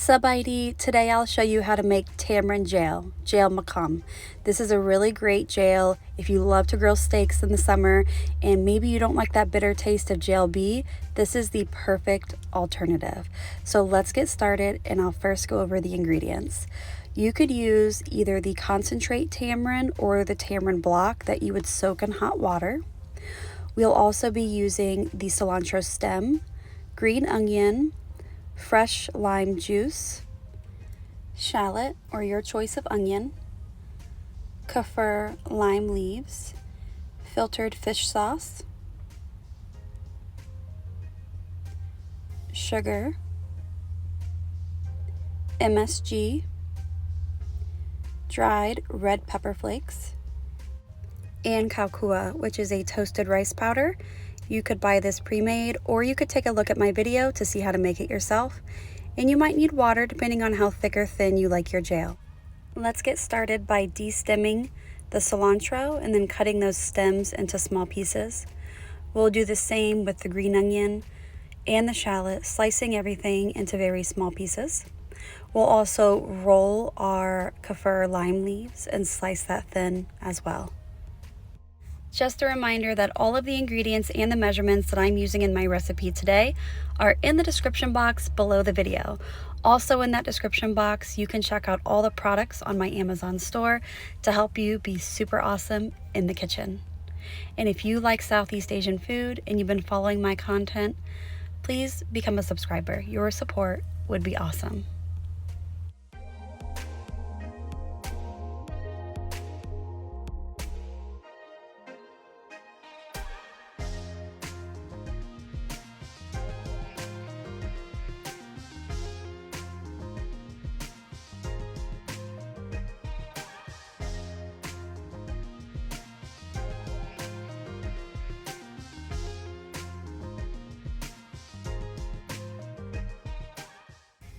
Subaidi, today I'll show you how to make Tamarind Jeow, Jeow Makkham. This is a really great jeow if you love to grill steaks in the summer and maybe you don't like that bitter taste of jeow bee. This is the perfect alternative. So let's get started and I'll first go over the ingredients. You could use either the concentrate tamarind or the tamarind block that you would soak in hot water. We'll also be using the cilantro stem, green onion, fresh lime juice, shallot or your choice of onion, Kaffir lime leaves, filtered fish sauce, sugar, MSG, dried red pepper flakes, and Khao, which is a toasted rice powder. You could buy this pre-made, or you could take a look at my video to see how to make it yourself. And you might need water depending on how thick or thin you like your jeow. Let's get started by de-stemming the cilantro and then cutting those stems into small pieces. We'll do the same with the green onion and the shallot, slicing everything into very small pieces. We'll also roll our Kaffir lime leaves and slice that thin as well. Just a reminder that all of the ingredients and the measurements that I'm using in my recipe today are in the description box below the video. Also in that description box, you can check out all the products on my Amazon store to help you be super awesome in the kitchen. And if you like Southeast Asian food and you've been following my content, please become a subscriber. Your support would be awesome.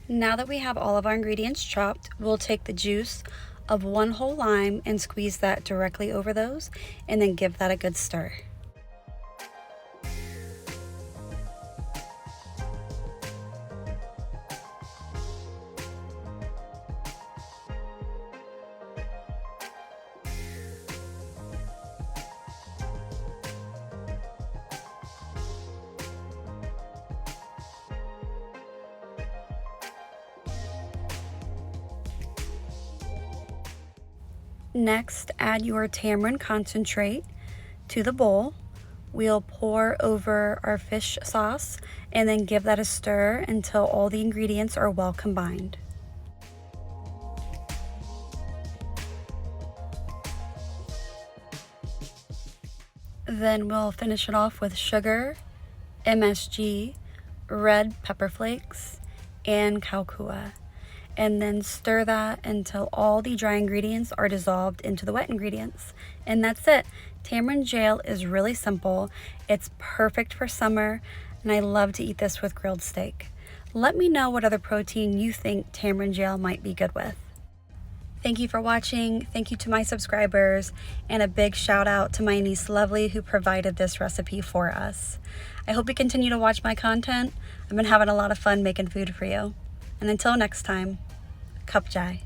Now that we have all of our ingredients chopped, we'll take the juice of one whole lime and squeeze that directly over those and then give that a good stir. Next, add your tamarind concentrate to the bowl. We'll pour over our fish sauce and then give that a stir until all the ingredients are well combined. Then we'll finish it off with sugar, MSG, red pepper flakes, and Khao. And then stir that until all the dry ingredients are dissolved into the wet ingredients. And that's it. Tamarind Jeow is really simple. It's perfect for summer, and I love to eat this with grilled steak. Let me know what other protein you think Tamarind Jeow might be good with. Thank you for watching. Thank you to my subscribers, and a big shout out to my niece Lovely who provided this recipe for us. I hope you continue to watch my content. I've been having a lot of fun making food for you. And until next time, Khap Jai.